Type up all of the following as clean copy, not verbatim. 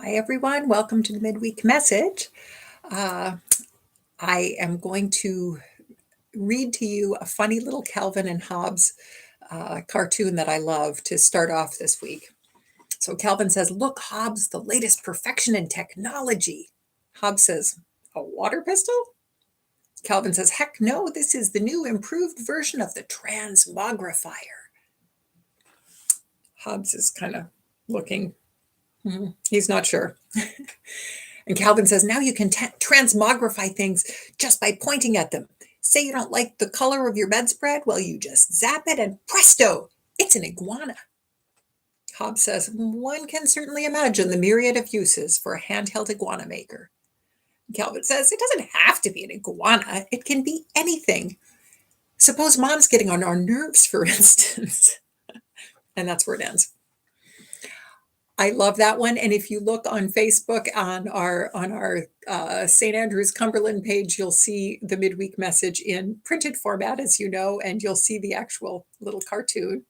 Hi, everyone. Welcome to the Midweek Message. Uh, I am going to read to you a funny little Calvin and Hobbes cartoon that I love to start off this week. So Calvin says, "Look, Hobbes, the latest perfection in technology." Hobbes says, "A water pistol?" Calvin says, "Heck no, this is the new improved version of the transmogrifier." Hobbes is kind of looking, he's not sure. And Calvin says, now you can transmogrify things just by pointing at them. Say you don't like the color of your bedspread, well, you just zap it and presto, it's an iguana. Hobbes says, one can certainly imagine the myriad of uses for a handheld iguana maker. Calvin says, it doesn't have to be an iguana, it can be anything. Suppose mom's getting on our nerves, for instance. And that's where it ends. I love that one. And if you look on Facebook on our St. Andrews Cumberland page, you'll see the midweek message in printed format, as you know, and you'll see the actual little cartoon.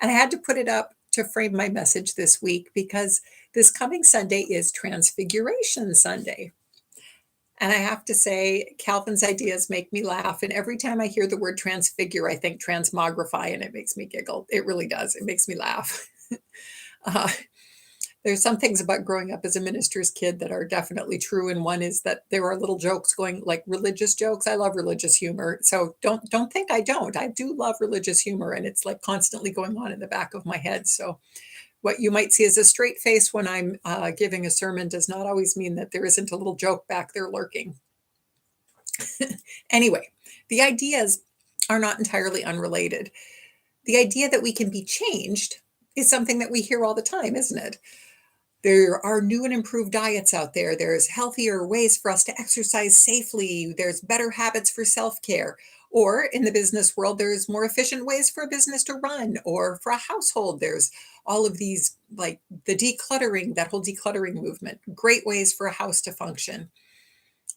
And I had to put it up to frame my message this week because this coming Sunday is Transfiguration Sunday. And I have to say, Calvin's ideas make me laugh. And every time I hear the word transfigure, I think transmogrify, and it makes me giggle. It really does. It makes me laugh. uh, There's some things about growing up as a minister's kid that are definitely true, and one is that there are little jokes going, like religious jokes. I love religious humor, so don't think I don't. I do love religious humor, and it's like constantly going on in the back of my head. So what you might see as a straight face when I'm giving a sermon does not always mean that there isn't a little joke back there lurking. Anyway, the ideas are not entirely unrelated. The idea that we can be changed is something that we hear all the time, isn't it? There are new and improved diets out there. There's healthier ways for us to exercise safely. There's better habits for self-care. Or in the business world, there's more efficient ways for a business to run, or for a household. There's all of these, like the decluttering, that whole decluttering movement, great ways for a house to function.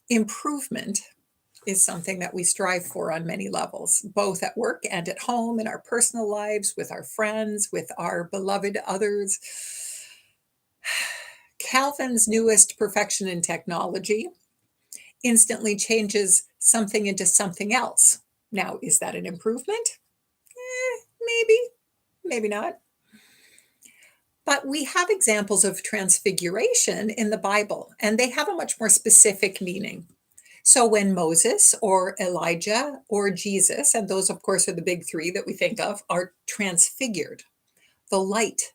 Improvement is something that we strive for on many levels, both at work and at home, in our personal lives, with our friends, with our beloved others. Calvin's newest perfection in technology instantly changes something into something else. Now, is that an improvement? Maybe, maybe not. But we have examples of transfiguration in the Bible, and they have a much more specific meaning. So when Moses or Elijah or Jesus, and those, of course, are the big three that we think of, are transfigured, the light,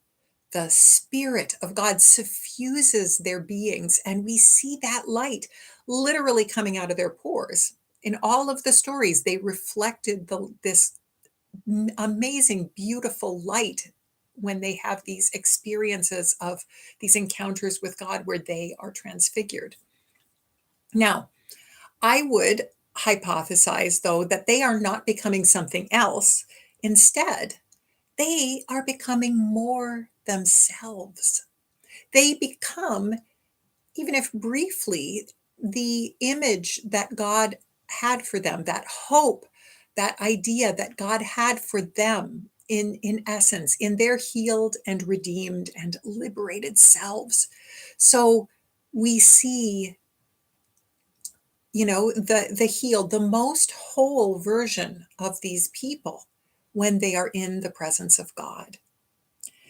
the Spirit of God suffuses their beings, and we see that light literally coming out of their pores. In all of the stories, they reflected this amazing, beautiful light when they have these experiences of these encounters with God where they are transfigured. Now, I would hypothesize, though, that they are not becoming something else. Instead, they are becoming more themselves. They become, even if briefly, the image that God had for them, that hope, that idea that God had for them in essence, in their healed and redeemed and liberated selves. So we see, the healed, the most whole version of these people when they are in the presence of God.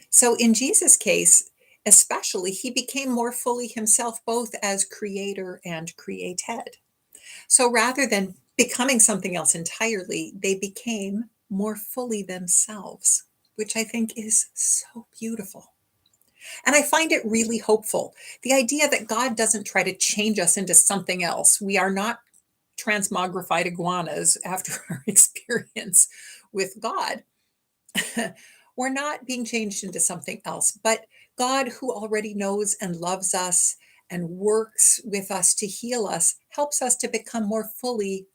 So in Jesus' case, especially, he became more fully himself, both as creator and created. So rather than becoming something else entirely, they became more fully themselves, which I think is so beautiful. And I find it really hopeful. The idea that God doesn't try to change us into something else. We are not transmogrified iguanas after our experience with God. We're not being changed into something else, but God, who already knows and loves us and works with us to heal us, helps us to become more fully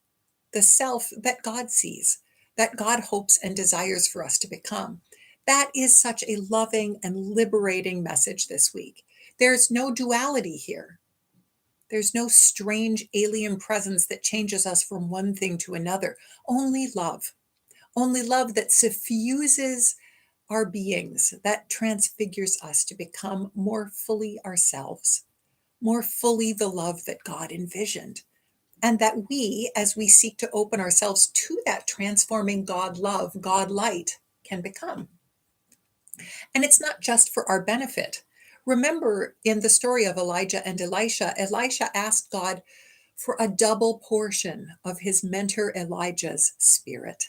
the self that God sees, that God hopes and desires for us to become. That is such a loving and liberating message this week. There's no duality here. There's no strange alien presence that changes us from one thing to another. Only love that suffuses our beings, that transfigures us to become more fully ourselves, more fully the love that God envisioned. And that we, as we seek to open ourselves to that transforming God love, God light, can become. And it's not just for our benefit. Remember in the story of Elijah and Elisha asked God for a double portion of his mentor Elijah's spirit.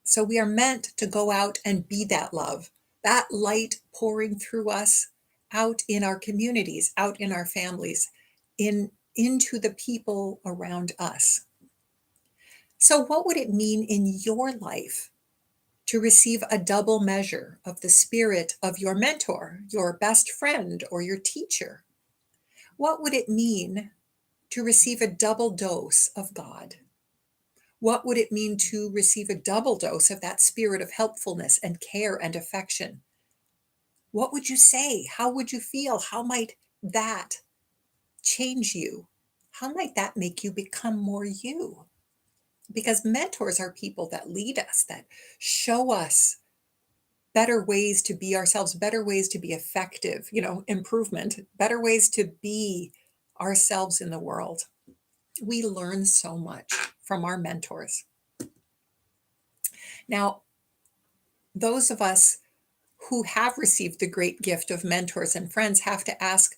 So we are meant to go out and be that love, that light pouring through us out in our communities, out in our families, into the people around us. So what would it mean in your life to receive a double measure of the spirit of your mentor, your best friend, or your teacher? What would it mean to receive a double dose of God? What would it mean to receive a double dose of that spirit of helpfulness and care and affection? What would you say? How would you feel? How might that change you? How might that make you become more you? Because mentors are people that lead us, that show us better ways to be ourselves, better ways to be effective, improvement, better ways to be ourselves in the world. We learn so much from our mentors. Now, those of us who have received the great gift of mentors and friends have to ask,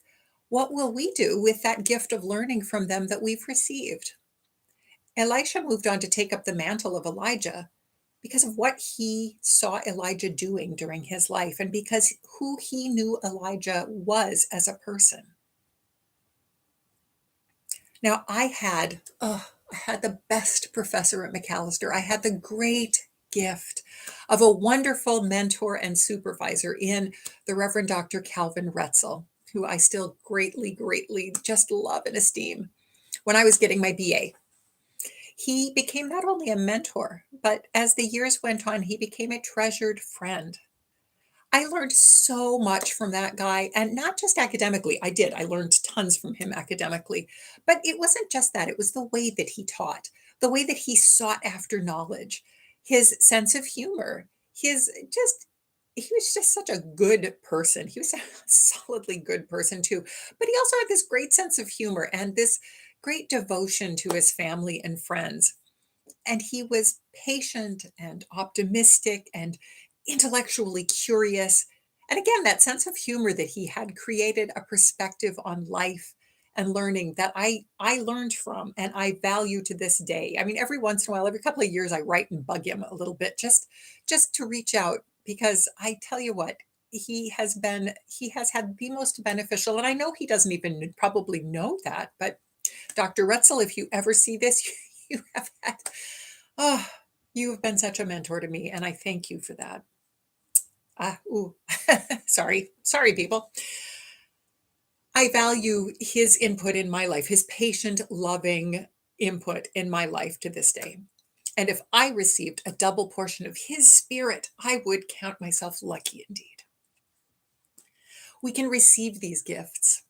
what will we do with that gift of learning from them that we've received? Elisha moved on to take up the mantle of Elijah because of what he saw Elijah doing during his life and because who he knew Elijah was as a person. Now, I had the best professor at McAllister. I had the great gift of a wonderful mentor and supervisor in the Reverend Dr. Calvin Retzel, who I still greatly, greatly just love and esteem. When I was getting my BA, he became not only a mentor, but as the years went on, he became a treasured friend. I learned so much from that guy, and not just academically. I did. I learned tons from him academically. But it wasn't just that, it was the way that he taught, the way that he sought after knowledge, his sense of humor, he was just such a good person. He was a solidly good person, too. But he also had this great sense of humor and this great devotion to his family and friends. And he was patient and optimistic and intellectually curious. And again, that sense of humor that he had created a perspective on life and learning that I learned from and I value to this day. I mean, every once in a while, every couple of years, I write and bug him a little bit just to reach out because I tell you what, he has had the most beneficial, and I know he doesn't even probably know that, but Dr. Retzel, if you ever see this, you have had, oh, you have been such a mentor to me, and I thank you for that. Ooh, sorry, people. I value his input in my life, his patient, loving input in my life to this day. And if I received a double portion of his spirit, I would count myself lucky indeed. We can receive these gifts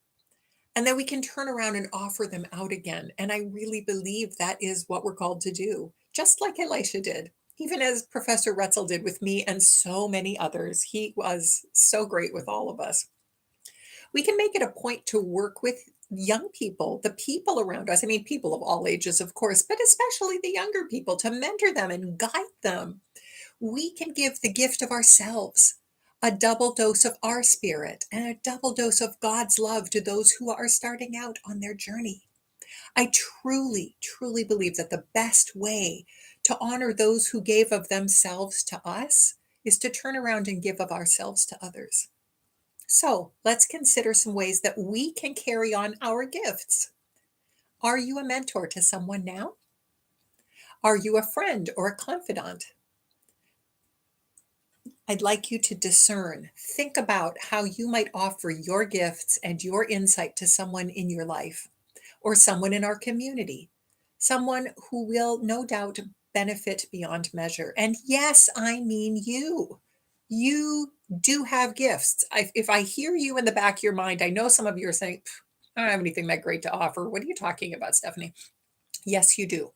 and then we can turn around and offer them out again. And I really believe that is what we're called to do, just like Elisha did, even as Professor Retzel did with me and so many others. He was so great with all of us. We can make it a point to work with young people, the people around us. I mean, people of all ages, of course, but especially the younger people, to mentor them and guide them. We can give the gift of ourselves, a double dose of our spirit, and a double dose of God's love to those who are starting out on their journey. I truly, truly believe that the best way to honor those who gave of themselves to us is to turn around and give of ourselves to others. So let's consider some ways that we can carry on our gifts. Are you a mentor to someone now? Are you a friend or a confidant? I'd like you to discern, think about how you might offer your gifts and your insight to someone in your life or someone in our community, someone who will no doubt benefit beyond measure. And yes, I mean you. You do have gifts. If I hear you in the back of your mind, I know some of you are saying, I don't have anything that great to offer. What are you talking about, Stephanie? Yes, you do.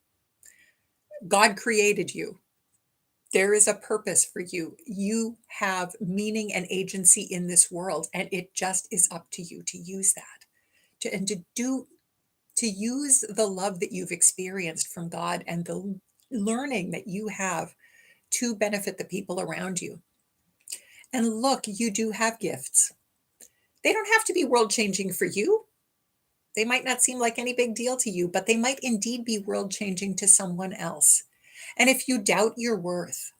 God created you. There is a purpose for you. You have meaning and agency in this world, and it just is up to you to use that. To use the love that you've experienced from God and the learning that you have to benefit the people around you. And look, you do have gifts. They don't have to be world changing for you. They might not seem like any big deal to you, but they might indeed be world changing to someone else. And if you doubt your worth,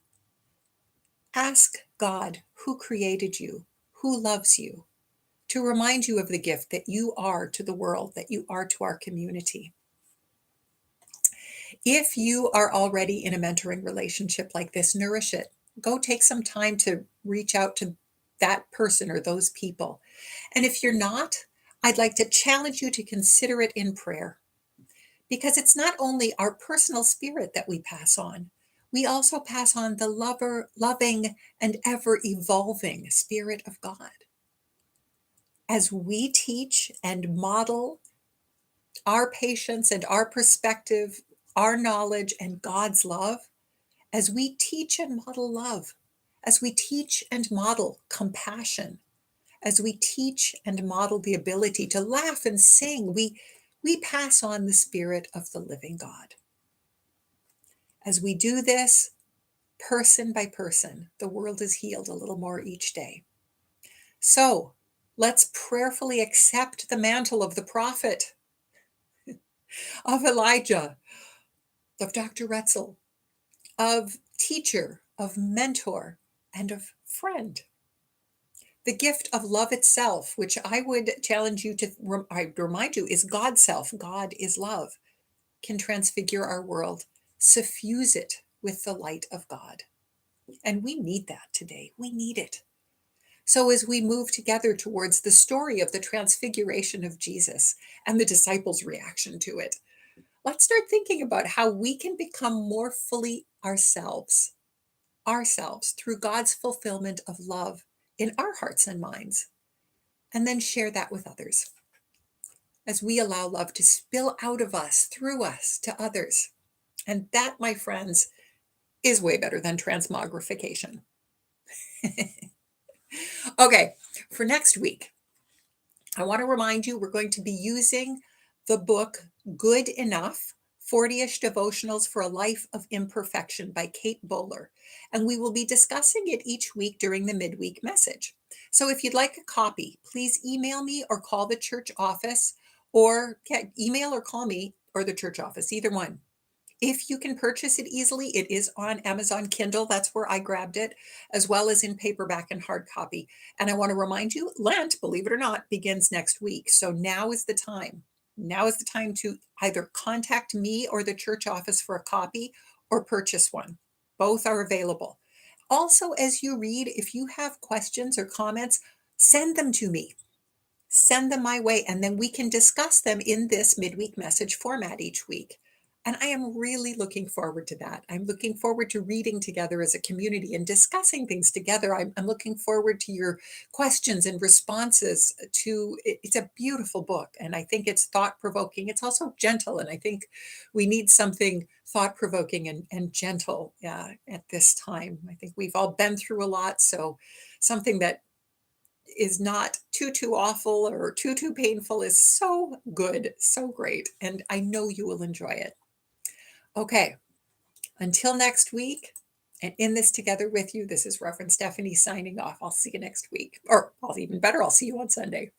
ask God who created you, who loves you, to remind you of the gift that you are to the world, that you are to our community. If you are already in a mentoring relationship like this, nourish it. Go take some time to reach out to that person or those people. And if you're not, I'd like to challenge you to consider it in prayer, because it's not only our personal spirit that we pass on, we also pass on the loving, and ever evolving Spirit of God. As we teach and model our patience and our perspective, our knowledge and God's love, as we teach and model love, as we teach and model compassion, as we teach and model the ability to laugh and sing, we pass on the Spirit of the living God. As we do this, person by person, the world is healed a little more each day. So let's prayerfully accept the mantle of the prophet, of Elijah, of Dr. Retzel, of teacher, of mentor, and of friend. The gift of love itself, which I would challenge you to I remind you is God's self. God is love, can transfigure our world, suffuse it with the light of God. And we need that today. We need it. So as we move together towards the story of the transfiguration of Jesus and the disciples' reaction to it, let's start thinking about how we can become more fully ourselves through God's fulfillment of love in our hearts and minds, and then share that with others as we allow love to spill out of us, through us, to others. And that, my friends, is way better than transmogrification. Okay, for next week, I want to remind you we're going to be using the book Good Enough, 40-ish Devotionals for a Life of Imperfection by Kate Bowler. And we will be discussing it each week during the midweek message. So if you'd like a copy, please email me or call the church office, or email or call me or the church office, either one. If you can purchase it easily, it is on Amazon Kindle. That's where I grabbed it, as well as in paperback and hard copy. And I want to remind you, Lent, believe it or not, begins next week. So now is the time. Now is the time to either contact me or the church office for a copy or purchase one. Both are available. Also, as you read, if you have questions or comments, send them to me. Send them my way, and then we can discuss them in this midweek message format each week. And I am really looking forward to that. I'm looking forward to reading together as a community and discussing things together. I'm looking forward to your questions and responses to it. It's a beautiful book, and I think it's thought-provoking. It's also gentle, and I think we need something thought-provoking and gentle at this time. I think we've all been through a lot, so something that is not too awful or too painful is so good, so great, and I know you will enjoy it. Okay, until next week, and in this together with you, this is Reverend Stephanie signing off. I'll see you next week, or even better, I'll see you on Sunday.